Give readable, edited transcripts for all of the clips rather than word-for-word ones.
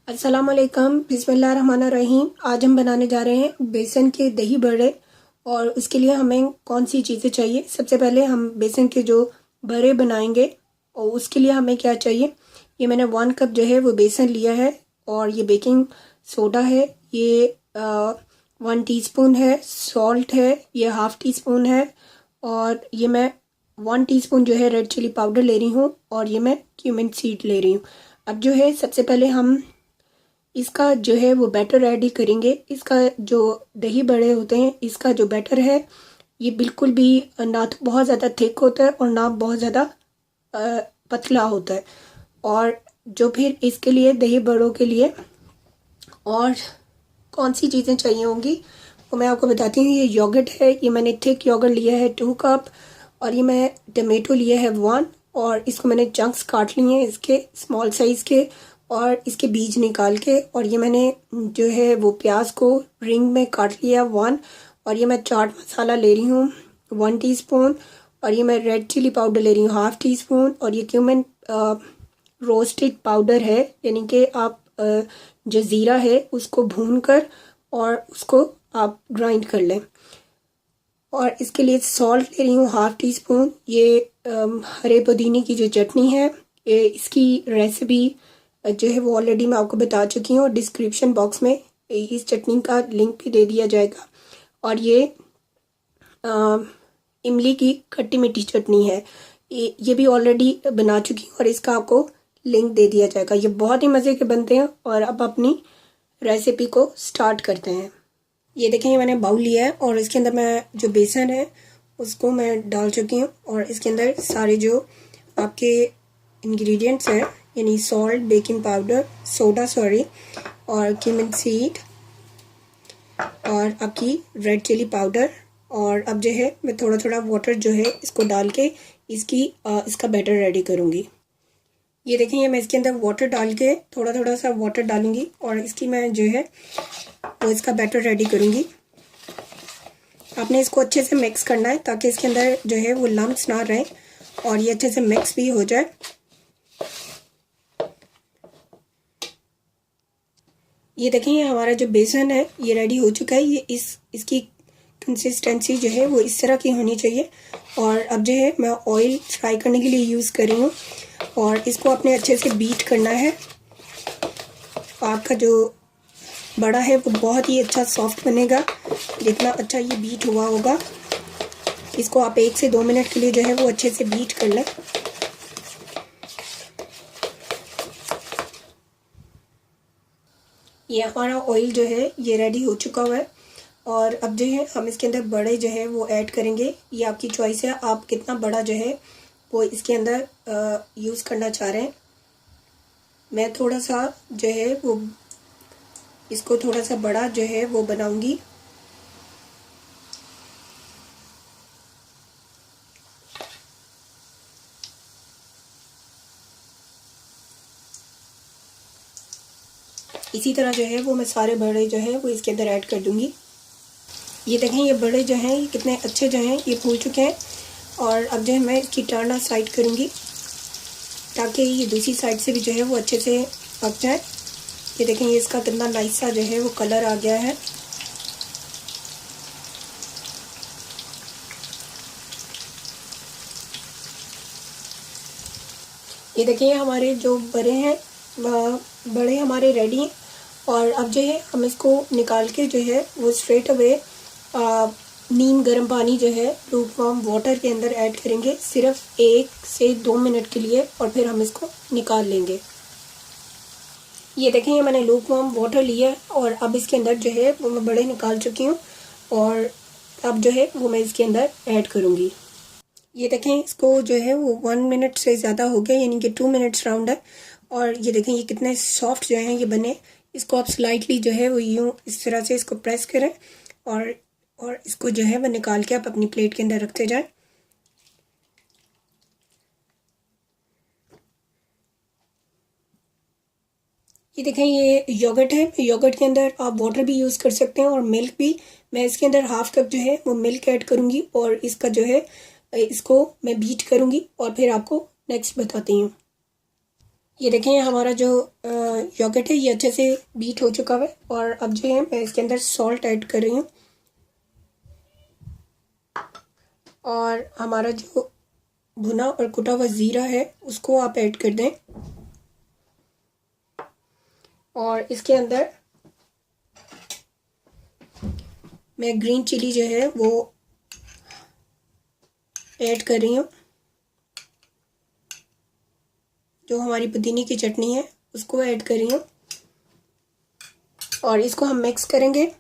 अस्सलाम वालेकुम, बिस्मिल्लाहिर्रहमानिर्रहीम। आज हम बनाने जा रहे हैं बेसन के दही बड़े। और उसके लिए हमें कौन सी चीज़ें चाहिए। सबसे पहले हम बेसन के जो बड़े बनाएंगे और उसके लिए हमें क्या चाहिए। ये मैंने 1 कप जो है वो बेसन लिया है और ये बेकिंग सोडा है, ये 1 टीस्पून है, सॉल्ट है ये 1/2 टीस्पून है, और ये मैं 1 टीस्पून जो है रेड चिली पाउडर ले रही हूँ, और ये मैं क्यूमिन सीड ले रही हूँ। अब जो है सबसे पहले हम इसका जो है वो बैटर रेडी करेंगे। इसका जो दही बड़े होते हैं, इसका जो बैटर है ये बिल्कुल भी ना तो बहुत ज़्यादा थिक होता है और ना बहुत ज़्यादा पतला होता है। और जो फिर इसके लिए दही बड़ों के लिए और कौन सी चीज़ें चाहिए होंगी वो मैं आपको बताती हूँ। ये योगर्ट है, ये मैंने थिक योगर्ट लिया है 2 कप, और ये मैं टमेटो लिया है 1, और इसको मैंने चंक्स काट लिए हैं इसके स्मॉल साइज़ के और इसके बीज निकाल के। और ये मैंने जो है वो प्याज को रिंग में काट लिया 1, और ये मैं चाट मसाला ले रही हूँ 1 टीस्पून, और ये मैं रेड चिली पाउडर ले रही हूँ 1/2 टीस्पून, और ये क्यूमिन रोस्टेड पाउडर है, यानी कि आप जो ज़ीरा है उसको भून कर और उसको आप ग्राइंड कर लें। और इसके लिए सॉल्ट ले रही हूँ 1/2 टीस्पून। ये हरे पुदीने की जो चटनी है, इसकी रेसिपी जो है वो ऑलरेडी मैं आपको बता चुकी हूँ, और डिस्क्रिप्शन बॉक्स में इस चटनी का लिंक भी दे दिया जाएगा। और ये इमली की खट्टी मीठी चटनी है, ये भी ऑलरेडी बना चुकी हूँ और इसका आपको लिंक दे दिया जाएगा। ये बहुत ही मज़े के बनते हैं। और अब अपनी रेसिपी को स्टार्ट करते हैं। ये देखें, ये मैंने बाउल लिया है और इसके अंदर मैं जो बेसन है उसको मैं डाल चुकी हूँ, और इसके अंदर सारे जो आपके इंग्रेडिएंट्स हैं, यानी सॉल्ट, बेकिंग पाउडर, सोडा और क्यूमिन सीड और आपकी रेड चिली पाउडर। और अब जो है मैं थोड़ा थोड़ा वाटर जो है इसको डाल के इसका बैटर रेडी करूँगी। ये देखें, ये मैं इसके अंदर वाटर डाल के थोड़ा थोड़ा सा वाटर डालूंगी और इसकी मैं जो है वो इसका बैटर रेडी करूँगी। आपने इसको अच्छे से मिक्स करना है ताकि इसके अंदर जो है वो लम्प्स ना रहें और ये अच्छे से मिक्स भी हो जाए। ये देखें, ये हमारा जो बेसन है ये रेडी हो चुका है। ये इसकी कंसिस्टेंसी जो है वो इस तरह की होनी चाहिए। और अब जो है मैं ऑयल फ्राई करने के लिए यूज़ कर रही हूँ, और इसको आपने अच्छे से बीट करना है। आपका जो बड़ा है वो बहुत ही अच्छा सॉफ्ट बनेगा जितना अच्छा ये बीट हुआ होगा। इसको आप 1 से 2 मिनट के लिए जो है वो अच्छे से बीट कर लें। ये हमारा ऑयल जो है ये रेडी हो चुका हुआ है, और अब जो है हम इसके अंदर बड़े जो है वो ऐड करेंगे। ये आपकी चॉइस है, आप कितना बड़ा जो है वो इसके अंदर यूज़ करना चाह रहे हैं। मैं थोड़ा सा जो है वो इसको थोड़ा सा बड़ा जो है वो बनाऊंगी। इसी तरह जो है वो मैं सारे बड़े जो है वो इसके अंदर ऐड कर दूंगी। ये देखें, ये बड़े जो हैं ये कितने अच्छे जो हैं ये फूल चुके हैं। और अब जो है मैं इसकी टर्न साइड करूंगी ताकि ये दूसरी साइड से भी जो है वो अच्छे से पक जाए। ये देखें, ये इसका कितना नाइस सा जो है वो कलर आ गया है। ये देखिए, हमारे जो बड़े हैं बड़े हमारे रेडी हैं। और अब जो है हम इसको निकाल के जो है वो स्ट्रेट अवे नीम गर्म पानी जो है लूकवार्म वाटर के अंदर ऐड करेंगे, सिर्फ 1 से 2 मिनट के लिए, और फिर हम इसको निकाल लेंगे। ये देखें, ये मैंने लूकवार्म वाटर लिया है और अब इसके अंदर जो है वो मैं बड़े निकाल चुकी हूँ, और अब जो है वो मैं इसके अंदर ऐड करूँगी। ये देखें, इसको जो है वो 1 मिनट से ज़्यादा हो गया, यानी कि 2 मिनट्स राउंड है। और ये देखें, ये कितने सॉफ्ट जो हैं ये बने। इसको आप स्लाइटली जो है वो यूँ इस तरह से इसको प्रेस करें, और इसको जो है वो निकाल के आप अपनी प्लेट के अंदर रखते जाएं। ये देखें, ये योगर्ट है। योगर्ट के अंदर आप वाटर भी यूज़ कर सकते हैं और मिल्क भी। मैं इसके अंदर 1/2 कप जो है वो मिल्क ऐड करूँगी, और इसका जो है इसको मैं बीट करूँगी और फिर आपको नेक्स्ट बताती हूँ। ये देखें हमारा जो योगर्ट है ये अच्छे से बीट हो चुका है। और अब जो है मैं इसके अंदर सॉल्ट ऐड कर रही हूँ और हमारा जो भुना और कुटा हुआ ज़ीरा है उसको आप ऐड कर दें। और इसके अंदर मैं ग्रीन चिली जो है वो ऐड कर रही हूँ। जो हमारी पुदीने की चटनी है उसको ऐड कर रही हूँ और इसको हम मिक्स करेंगे।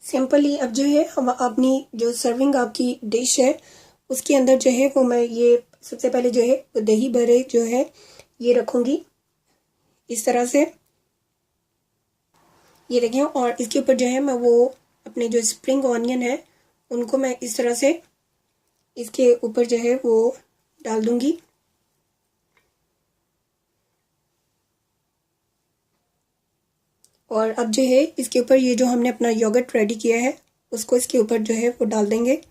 सिंपली अब जो है हम अपनी जो सर्विंग आपकी डिश है उसके अंदर जो है वो मैं ये सबसे पहले जो है दही बड़े जो है ये रखूँगी इस तरह से, ये देखें। और इसके ऊपर जो है मैं वो अपने जो स्प्रिंग ऑनियन है उनको मैं इस तरह से इसके ऊपर जो है वो डाल दूँगी। और अब जो है इसके ऊपर ये जो हमने अपना योगर्ट रेडी किया है उसको इसके ऊपर जो है वो डाल देंगे।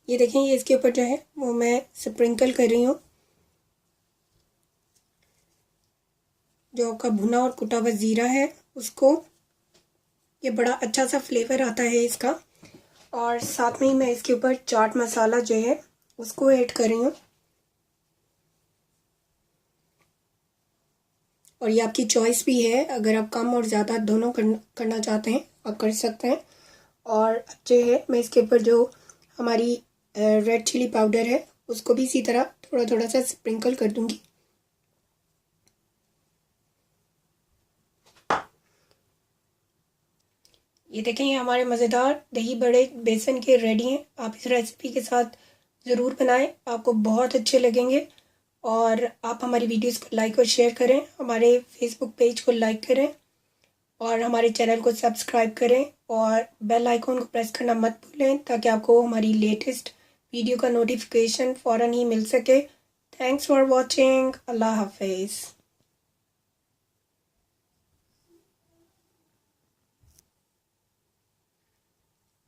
ये देखें ये इसके ऊपर जो है वो मैं स्प्रिंकल कर रही हूँ। जो आपका भुना और कुटा हुआ ज़ीरा है उसको, ये बड़ा अच्छा सा फ्लेवर आता है इसका। और साथ में ही मैं इसके ऊपर चाट मसाला जो है उसको ऐड कर रही हूँ। और ये आपकी चॉइस भी है, अगर आप कम और ज़्यादा दोनों करना चाहते हैं आप कर सकते हैं। और जो है मैं इसके ऊपर जो हमारी रेड चिली पाउडर है उसको भी इसी तरह थोड़ा थोड़ा सा स्प्रिंकल कर दूंगी। ये देखें ये हमारे मज़ेदार दही बड़े बेसन के रेडी हैं। आप इस रेसिपी के साथ ज़रूर बनाएं, आपको बहुत अच्छे लगेंगे। और आप हमारी वीडियोस को लाइक और शेयर करें, हमारे फेसबुक पेज को लाइक करें और हमारे चैनल को सब्सक्राइब करें और बेल आइकॉन को प्रेस करना मत भूलें ताकि आपको हमारी लेटेस्ट वीडियो का नोटिफिकेशन फ़ौरन ही मिल सके। Thanks for watching. अल्लाह हाफिज़।